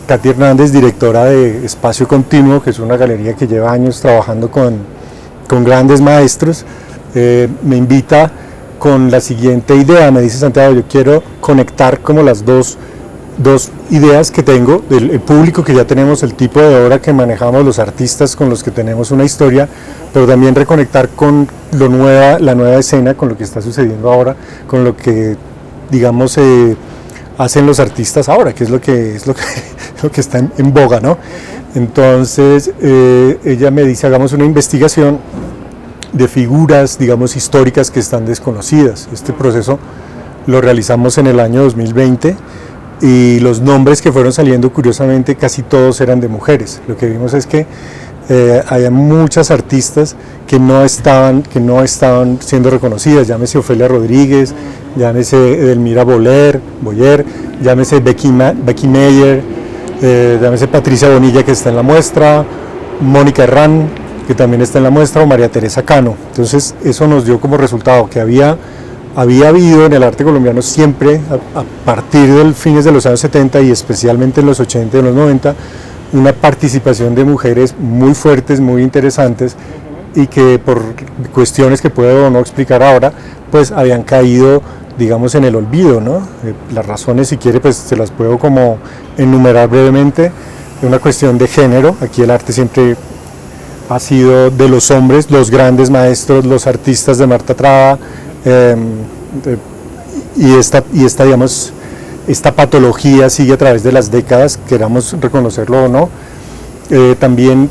Katy Hernández, directora de Espacio Continuo, que es una galería que lleva años trabajando con grandes maestros, me invita con la siguiente idea. Me dice: Santiago, yo quiero conectar como las dos ideas que tengo, el público que ya tenemos, el tipo de obra que manejamos, los artistas con los que tenemos una historia, pero también reconectar con la nueva escena, con lo que está sucediendo ahora, con lo que, digamos, hacen los artistas ahora, que es lo que está en boga, ¿no? Entonces ella me dice: hagamos una investigación de figuras, digamos, históricas que están desconocidas. Este proceso lo realizamos en el año 2020 y los nombres que fueron saliendo, curiosamente, casi todos eran de mujeres. Lo que vimos es que había muchas artistas que no estaban siendo reconocidas, llámese Ofelia Rodríguez, llámese Edelmira Boyer, llámese Becky Meyer, llámese Patricia Bonilla, que está en la muestra, Mónica Herrán, que también está en la muestra, o María Teresa Cano. Entonces eso nos dio como resultado que había habido en el arte colombiano siempre, a partir de fines de los años 70 y especialmente en los 80 y en los 90, una participación de mujeres muy fuertes, muy interesantes, y que por cuestiones que puedo o no explicar ahora, pues habían caído, digamos, en el olvido, ¿no? Las razones, si quiere, pues se las puedo como enumerar brevemente. Una cuestión de género. Aquí el arte siempre ha sido de los hombres, los grandes maestros, los artistas de Marta Traba, y esta patología sigue a través de las décadas, queramos reconocerlo o no. También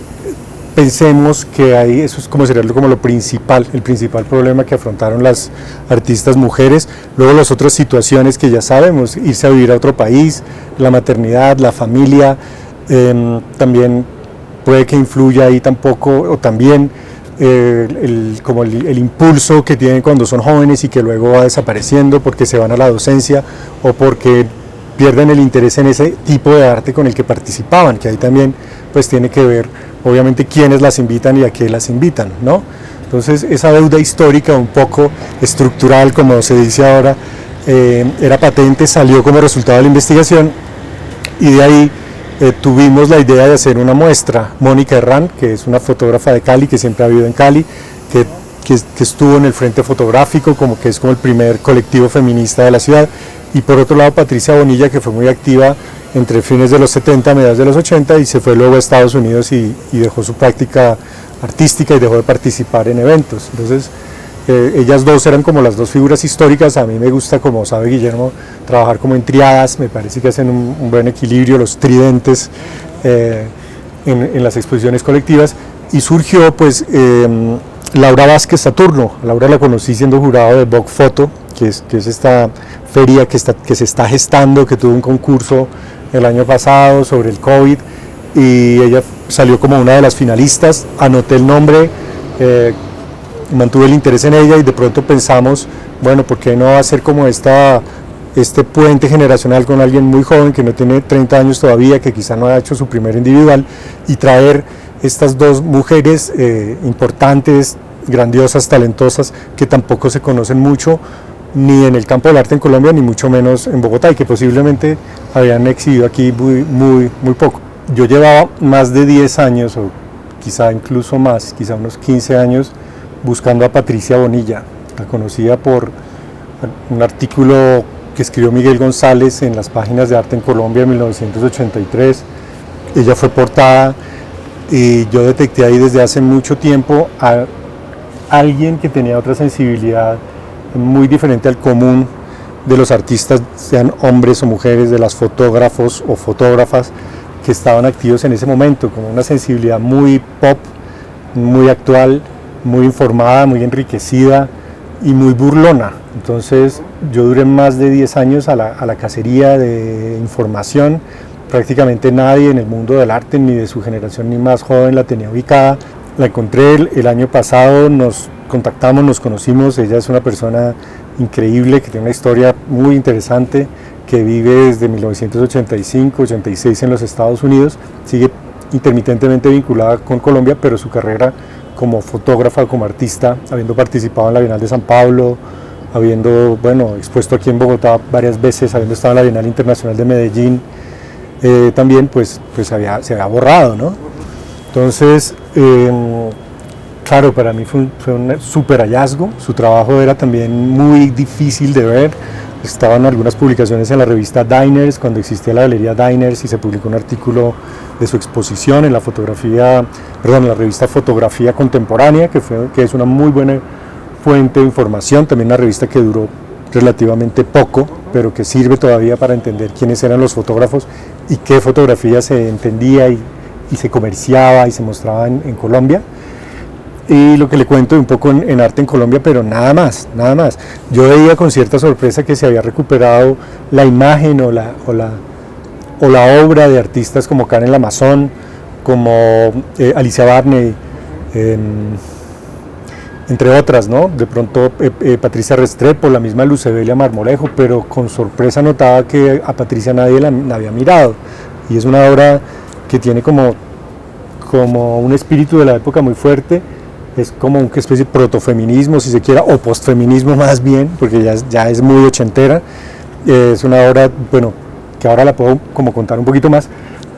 pensemos que eso es como sería como el principal problema que afrontaron las artistas mujeres. Luego las otras situaciones que ya sabemos: irse a vivir a otro país, la maternidad, la familia, también puede que influya ahí o también el impulso que tienen cuando son jóvenes y que luego va desapareciendo porque se van a la docencia o porque pierden el interés en ese tipo de arte con el que participaban, que ahí también pues tiene que ver obviamente quiénes las invitan y a qué las invitan, ¿no? Entonces esa deuda histórica un poco estructural, como se dice ahora, era patente, salió como resultado de la investigación, y de ahí tuvimos la idea de hacer una muestra. Mónica Herrán, que es una fotógrafa de Cali, que siempre ha vivido en Cali, que estuvo en el Frente Fotográfico, que es como el primer colectivo feminista de la ciudad, y por otro lado Patricia Bonilla, que fue muy activa entre fines de los 70, mediados de los 80, y se fue luego a Estados Unidos y dejó su práctica artística y dejó de participar en eventos. Entonces ellas dos eran como las dos figuras históricas. A mí me gusta, como sabe Guillermo, trabajar como en triadas. Me parece que hacen un buen equilibrio, los tridentes en las exposiciones colectivas. Y surgió pues Laura Vázquez Saturno. Laura la conocí siendo jurado de Vogue Photo, que es esta feria que se está gestando, que tuvo un concurso el año pasado sobre el COVID, y ella salió como una de las finalistas. Anoté el nombre, mantuve el interés en ella, y de pronto pensamos, bueno, ¿por qué no hacer como este puente generacional con alguien muy joven que no tiene 30 años todavía, que quizá no ha hecho su primer individual, y traer estas dos mujeres importantes, grandiosas, talentosas, que tampoco se conocen mucho ni en el campo del arte en Colombia, ni mucho menos en Bogotá, y que posiblemente habían exhibido aquí muy poco. Yo llevaba más de 10 años, o quizá incluso más, quizá unos 15 años, buscando a Patricia Bonilla. La conocía por un artículo que escribió Miguel González en las páginas de Arte en Colombia en 1983. Ella fue portada, y yo detecté ahí desde hace mucho tiempo a alguien que tenía otra sensibilidad muy diferente al común de los artistas, sean hombres o mujeres, de las fotógrafos o fotógrafas que estaban activos en ese momento, con una sensibilidad muy pop, muy actual, muy informada, muy enriquecida y muy burlona. Entonces yo duré más de 10 años a la cacería de información. Prácticamente nadie en el mundo del arte, ni de su generación ni más joven, la tenía ubicada. La encontré el año pasado, nos contactamos, nos conocimos. Ella es una persona increíble, que tiene una historia muy interesante, que vive desde 1985-86 en los Estados Unidos. Sigue intermitentemente vinculada con Colombia, pero su carrera como fotógrafa, como artista, habiendo participado en la Bienal de San Pablo, habiendo expuesto aquí en Bogotá varias veces, habiendo estado en la Bienal Internacional de Medellín, también pues se había borrado, ¿no? Entonces, claro, para mí fue un súper hallazgo. Su trabajo era también muy difícil de ver. Estaban algunas publicaciones en la revista Diners, cuando existía la galería Diners, y se publicó un artículo de su exposición en la en la revista Fotografía Contemporánea, que es una muy buena fuente de información. También una revista que duró relativamente poco, pero que sirve todavía para entender quiénes eran los fotógrafos y qué fotografía se entendía y se comerciaba y se mostraba en Colombia. Y lo que le cuento un poco en Arte en Colombia, pero nada más. Yo veía con cierta sorpresa que se había recuperado la imagen o la obra de artistas como Karen Lamazón, como Alicia Barney, entre otras, ¿no? De pronto Patricia Restrepo, la misma Lucebelia Marmolejo, pero con sorpresa notaba que a Patricia nadie la había mirado. Y es una obra que tiene como un espíritu de la época muy fuerte. Es como una especie de protofeminismo, si se quiera, o postfeminismo más bien, porque ya es muy ochentera. Es una obra, bueno, que ahora la puedo como contar un poquito más,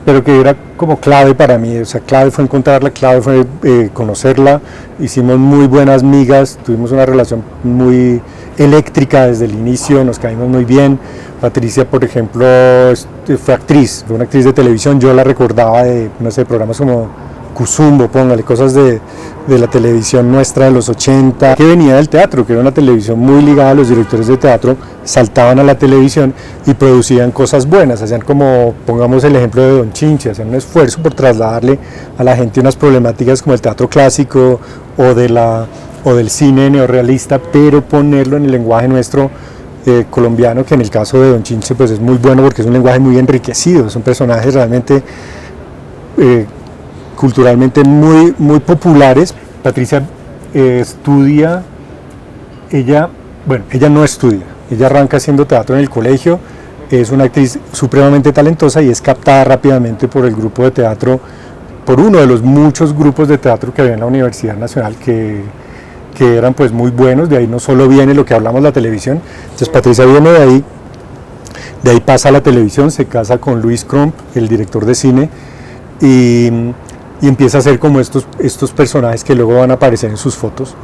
pero que era como clave para mí. O sea, clave fue encontrarla, clave fue conocerla. Hicimos muy buenas migas, tuvimos una relación muy eléctrica desde el inicio, nos caímos muy bien. Patricia, por ejemplo, fue una actriz de televisión. Yo la recordaba de, no sé, programas como Cuzumbo, póngale, cosas de la televisión nuestra de los 80, que venía del teatro, que era una televisión muy ligada a los directores de teatro, saltaban a la televisión y producían cosas buenas, hacían como, pongamos el ejemplo de Don Chinche, hacían un esfuerzo por trasladarle a la gente unas problemáticas como el teatro clásico o del cine neorrealista, pero ponerlo en el lenguaje nuestro colombiano, que en el caso de Don Chinche pues es muy bueno porque es un lenguaje muy enriquecido, son personajes realmente culturalmente muy populares. Patricia estudia, ella no estudia, ella arranca haciendo teatro en el colegio, es una actriz supremamente talentosa y es captada rápidamente por el grupo de teatro, por uno de los muchos grupos de teatro que había en la Universidad Nacional que eran pues muy buenos. De ahí no solo viene lo que hablamos, la televisión. Entonces Patricia viene de ahí pasa a la televisión, se casa con Luis Crump, el director de cine, y empieza a hacer como estos personajes que luego van a aparecer en sus fotos.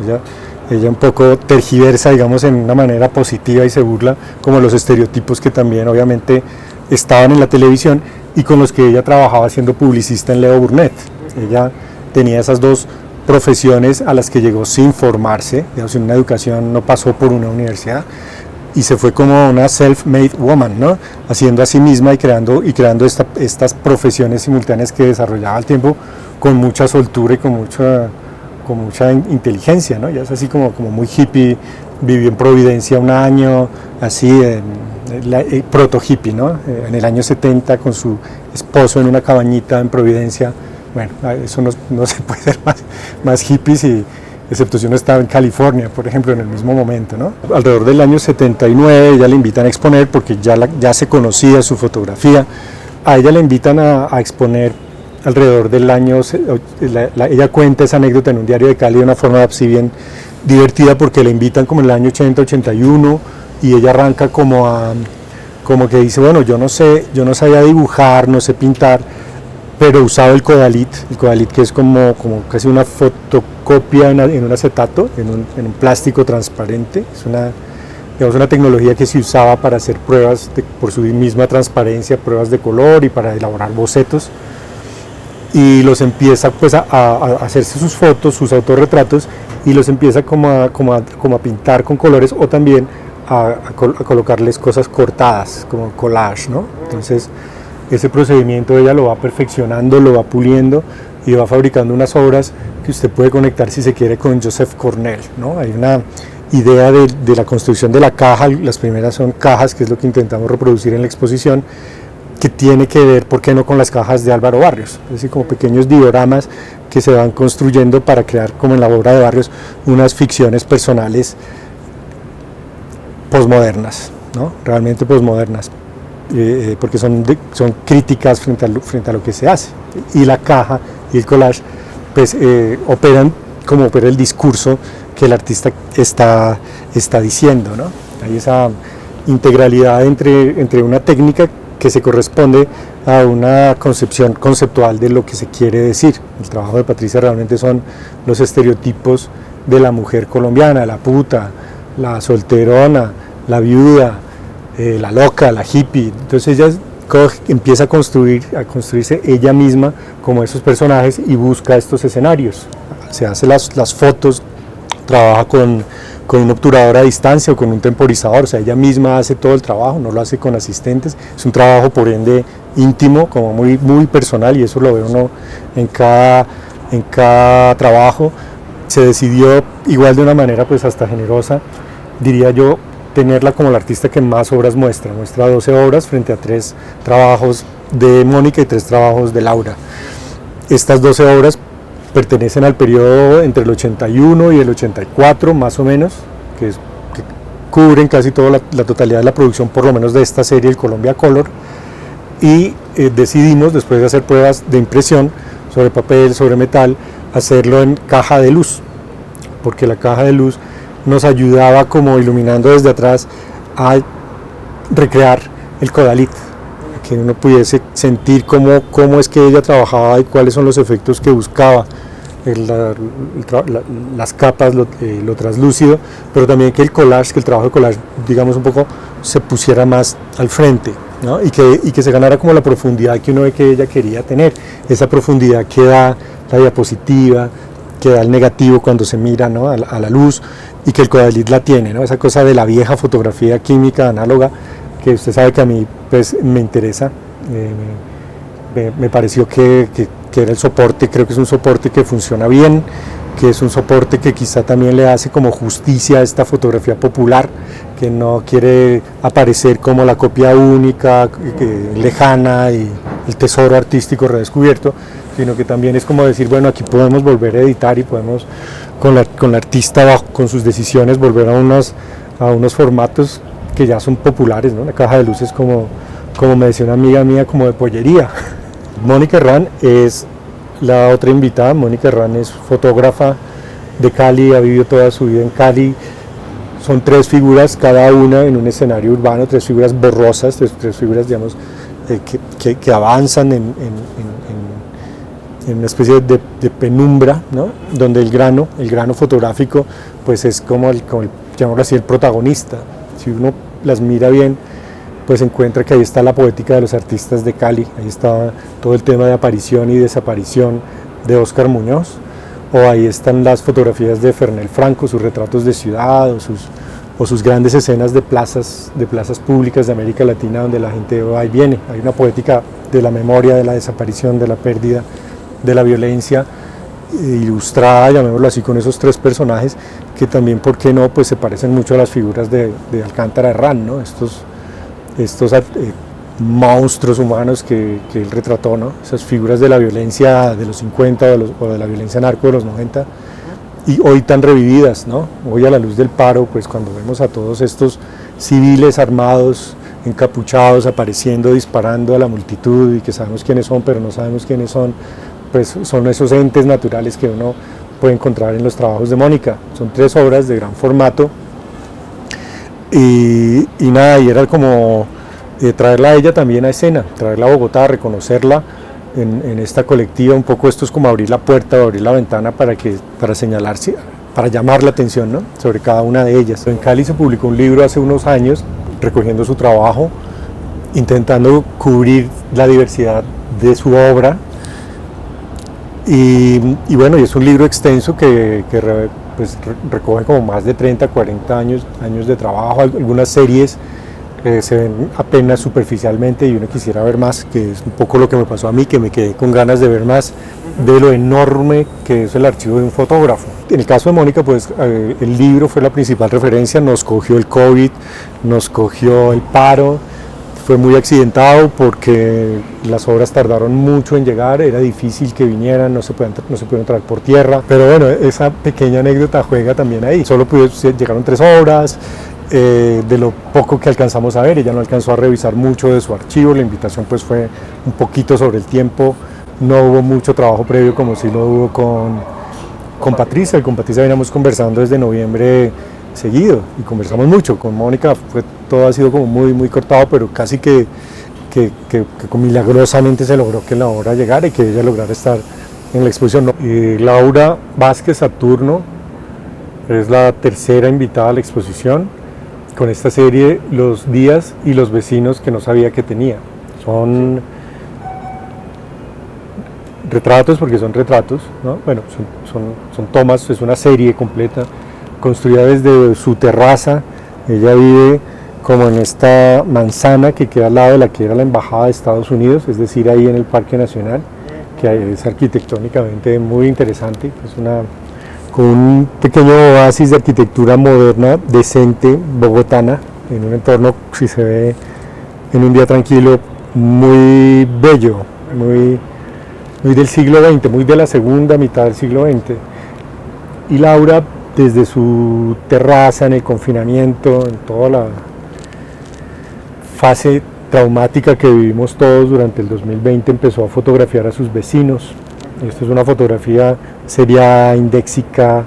Ella un poco tergiversa, digamos, en una manera positiva y se burla como los estereotipos que también obviamente estaban en la televisión y con los que ella trabajaba siendo publicista en Leo Burnett. Ella tenía esas dos profesiones a las que llegó sin formarse, digamos, en una educación, no pasó por una universidad, y se fue como una self-made woman, ¿no? Haciendo a sí misma y creando estas profesiones simultáneas que desarrollaba al tiempo con mucha soltura y con mucha inteligencia, ¿no? Ya es así como muy hippie, vivió en Providencia un año, así, proto hippie, ¿no? En el año 70 con su esposo en una cabañita en Providencia. Bueno, eso no se puede ser más hippie excepto si uno estaba en California, por ejemplo, en el mismo momento, ¿no? Alrededor del año 79 ella le invitan a exponer porque ya se conocía su fotografía. A ella le invitan a exponer alrededor del año, ella cuenta esa anécdota en un diario de Cali de una forma así bien divertida, porque le invitan como en el año 80-81 y ella arranca como que dice, bueno, yo no sabía dibujar, no sé pintar, pero usaba el Kodalit que es como casi una fotocopia en un acetato, en un plástico transparente. Es una tecnología que se usaba para hacer pruebas por su misma transparencia, pruebas de color y para elaborar bocetos. Y los empieza pues a hacerse sus fotos, sus autorretratos, y los empieza como a pintar con colores, o también a colocarles cosas cortadas, como collage, ¿no? Entonces ese procedimiento ella lo va perfeccionando, lo va puliendo y va fabricando unas obras que usted puede conectar, si se quiere, con Joseph Cornell, ¿no? Hay una idea de la construcción de la caja, las primeras son cajas, que es lo que intentamos reproducir en la exposición, que tiene que ver, ¿por qué no?, con las cajas de Álvaro Barrios, es decir, como pequeños dioramas que se van construyendo para crear, como en la obra de Barrios, unas ficciones personales posmodernas, ¿no? Realmente posmodernas. Porque son críticas frente a lo que se hace, y la caja y el collage pues operan como opera el discurso que el artista está diciendo, ¿no? Hay esa integralidad entre una técnica que se corresponde a una concepción conceptual de lo que se quiere decir. El trabajo de Patricia realmente son los estereotipos de la mujer colombiana, la puta, la solterona, la viuda, la loca, la hippie. Entonces ella empieza a construirse ella misma como esos personajes y busca estos escenarios. Se hace las fotos, trabaja con un obturador a distancia o con un temporizador, o sea, ella misma hace todo el trabajo, no lo hace con asistentes. Es un trabajo por ende íntimo, como muy, muy personal, y eso lo ve uno en cada trabajo. Se decidió igual de una manera pues hasta generosa, diría yo, tenerla como la artista que más obras muestra 12 obras frente a 3 trabajos de Mónica y 3 trabajos de Laura. Estas 12 obras pertenecen al periodo entre el 81 y el 84 más o menos, que cubren casi toda la totalidad de la producción, por lo menos de esta serie, el Colombia Color, y decidimos, después de hacer pruebas de impresión sobre papel, sobre metal, hacerlo en caja de luz, porque la caja de luz nos ayudaba como iluminando desde atrás a recrear el Kodalit, que uno pudiese sentir cómo es que ella trabajaba y cuáles son los efectos que buscaba, las capas, lo translúcido, pero también que el collage, que el trabajo de collage, digamos, un poco se pusiera más al frente, ¿no? y que se ganara como la profundidad que uno ve que ella quería tener, esa profundidad que da la diapositiva, que da el negativo cuando se mira, ¿no?, a la luz, y que el Kodalit la tiene, ¿no? Esa cosa de la vieja fotografía química análoga, que usted sabe que a mí pues, me interesa. Me pareció que era el soporte, creo que es un soporte que funciona bien, que es un soporte que quizá también le hace como justicia a esta fotografía popular, que no quiere aparecer como la copia única, lejana y el tesoro artístico redescubierto, sino que también es como decir, bueno, aquí podemos volver a editar y podemos con la artista con sus decisiones volver a unos formatos que ya son populares, ¿no? La caja de luces, como me decía una amiga mía, como de pollería. Mónica Herrán es la otra invitada. Mónica Herrán es fotógrafa de Cali, ha vivido toda su vida en Cali. Son 3 figuras, cada una en un escenario urbano, 3 figuras borrosas, 3 figuras, digamos, que avanzan en una especie de penumbra, ¿no? Donde el grano fotográfico pues es como llamémoslo así, el protagonista. Si uno las mira bien, pues encuentra que ahí está la poética de los artistas de Cali, ahí está todo el tema de aparición y desaparición de Óscar Muñoz, o ahí están las fotografías de Fernel Franco, sus retratos de ciudad, o sus grandes escenas de plazas públicas de América Latina donde la gente va y viene. Hay una poética de la memoria, de la desaparición, de la pérdida, de la violencia, ilustrada, llamémoslo así, con esos 3 personajes que también, ¿por qué no?, pues se parecen mucho a las figuras de Alcántara Herrán, ¿no? Estos monstruos humanos que él retrató, ¿no? Esas figuras de la violencia de los 50 o de la violencia narco de los 90, y hoy tan revividas, ¿no? Hoy a la luz del paro, pues cuando vemos a todos estos civiles armados, encapuchados, apareciendo, disparando a la multitud, y que sabemos quiénes son, pero no sabemos quiénes son, pues son esos entes naturales que uno puede encontrar en los trabajos de Mónica. Son 3 obras de gran formato, y nada, y era como traerla a ella también a escena, traerla a Bogotá, reconocerla en esta colectiva. Un poco esto es como abrir la puerta o abrir la ventana para señalarse, para llamar la atención, ¿no?, sobre cada una de ellas. En Cali se publicó un libro hace unos años recogiendo su trabajo, intentando cubrir la diversidad de su obra, y bueno, y es un libro extenso que pues recoge como más de 30, 40 años de trabajo. Algunas series se ven apenas superficialmente y uno quisiera ver más, que es un poco lo que me pasó a mí, que me quedé con ganas de ver más de lo enorme que es el archivo de un fotógrafo. En el caso de Mónica, pues el libro fue la principal referencia, nos cogió el COVID, nos cogió el paro, fue muy accidentado porque las obras tardaron mucho en llegar, era difícil que vinieran, no se pudieron traer por tierra, pero bueno, esa pequeña anécdota juega también ahí. Llegaron 3 obras, de lo poco que alcanzamos a ver, ella no alcanzó a revisar mucho de su archivo, la invitación pues fue un poquito sobre el tiempo, no hubo mucho trabajo previo como si lo hubo con Patricia, y con Patricia veníamos conversando desde noviembre seguido y conversamos mucho. Con Mónica todo ha sido como muy, muy cortado, pero casi que que milagrosamente se logró que la obra llegara y que ella lograra estar en la exposición. Laura Vázquez Saturno es la tercera invitada a la exposición con esta serie Los días y los vecinos que no sabía que tenía. Son retratos, porque son retratos, ¿no? Bueno, son tomas, es una serie completa construida desde su terraza. Ella vive como en esta manzana que queda al lado de la que era la embajada de Estados Unidos, es decir, ahí en el Parque Nacional, que es arquitectónicamente muy interesante, con un pequeño oasis de arquitectura moderna, decente, bogotana, en un entorno, si se ve en un día tranquilo, muy bello, muy del siglo XX, muy de la segunda mitad del siglo XX. Y Laura, desde su terraza, en el confinamiento, en toda la fase traumática que vivimos todos durante el 2020, empezó a fotografiar a sus vecinos. Esta es una fotografía seriada, indéxica,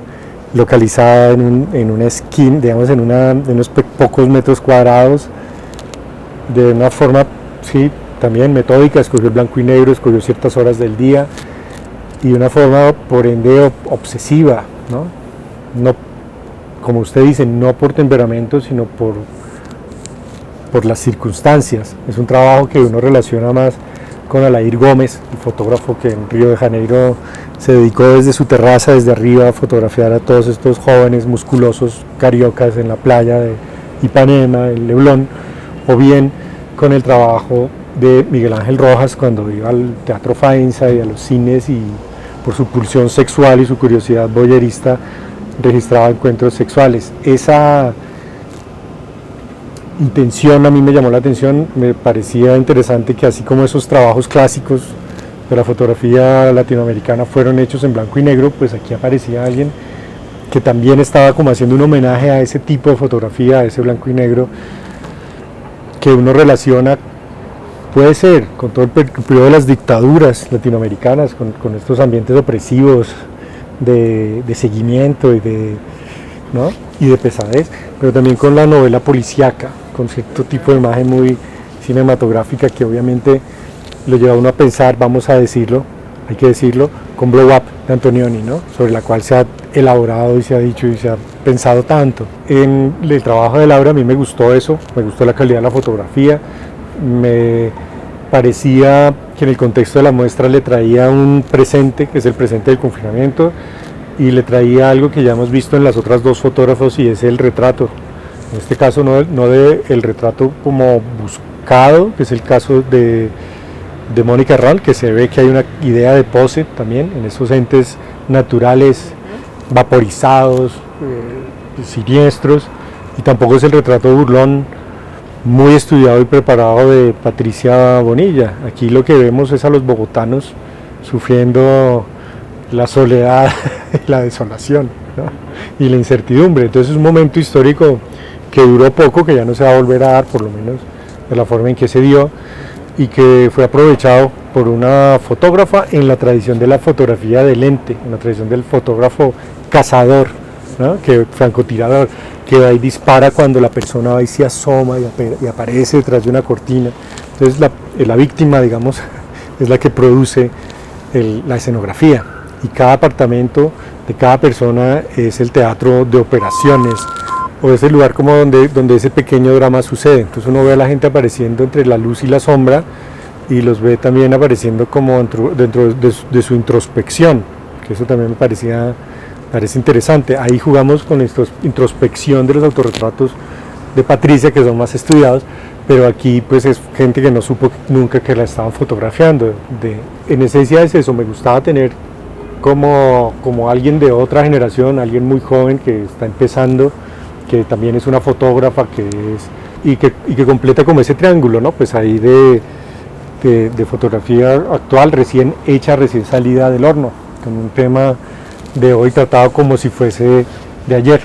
localizada en una esquina, digamos, en unos pocos metros cuadrados, de una forma, sí, también metódica. Escogió el blanco y negro, escogió ciertas horas del día, y de una forma, por ende, obsesiva, ¿no? No, como usted dice, no por temperamento, sino por las circunstancias. Es un trabajo que uno relaciona más con Alair Gómez, el fotógrafo que en Río de Janeiro se dedicó desde su terraza, desde arriba, a fotografiar a todos estos jóvenes musculosos cariocas en la playa de Ipanema, el Leblon, o bien con el trabajo de Miguel Ángel Rojas cuando iba al Teatro Faenza y a los cines, y por su pulsión sexual y su curiosidad voyerista registraba encuentros sexuales. Esa intención a mí me llamó la atención. Me parecía interesante que, así como esos trabajos clásicos de la fotografía latinoamericana fueron hechos en blanco y negro, pues aquí aparecía alguien que también estaba como haciendo un homenaje a ese tipo de fotografía, a ese blanco y negro que uno relaciona, puede ser, con todo el periodo de las dictaduras latinoamericanas, con estos ambientes opresivos de seguimiento y de pesadez, pero también con la novela policíaca, con cierto tipo de imagen muy cinematográfica que obviamente lo lleva a uno a pensar, vamos a decirlo, hay que decirlo, con Blow Up de Antonioni, ¿no? Sobre la cual se ha elaborado y se ha dicho y se ha pensado tanto. En el trabajo de Laura a mí me gustó eso, me gustó la calidad de la fotografía, me parecía que en el contexto de la muestra le traía un presente, que es el presente del confinamiento, y le traía algo que ya hemos visto en las otras dos fotógrafos, y es el retrato. En este caso no el retrato como buscado, que es el caso de Mónica Herrán, que se ve que hay una idea de pose también en esos entes naturales vaporizados, siniestros, y tampoco es el retrato burlón muy estudiado y preparado de Patricia Bonilla. Aquí lo que vemos es a los bogotanos sufriendo la soledad y la desolación, ¿no? Y la incertidumbre. Entonces es un momento histórico que duró poco, que ya no se va a volver a dar, por lo menos de la forma en que se dio, y que fue aprovechado por una fotógrafa en la tradición de la fotografía de lente, en la tradición del fotógrafo cazador, ¿no? Que francotirador, que va y dispara cuando la persona va y se asoma y aparece detrás de una cortina. Entonces la víctima, digamos, es la que produce la escenografía, y cada apartamento de cada persona es el teatro de operaciones, o es el lugar como donde ese pequeño drama sucede. Entonces uno ve a la gente apareciendo entre la luz y la sombra, y los ve también apareciendo como dentro de su introspección, que eso también me parece interesante. Ahí jugamos con esta introspección de los autorretratos de Patricia, que son más estudiados, pero aquí pues es gente que no supo nunca que la estaban fotografiando. En esencia es eso, me gustaba tener como alguien de otra generación, alguien muy joven que está empezando, que también es una fotógrafa, y que completa como ese triángulo, ¿no? Pues ahí de fotografía actual, recién hecha, recién salida del horno, con un tema de hoy tratado como si fuese de ayer.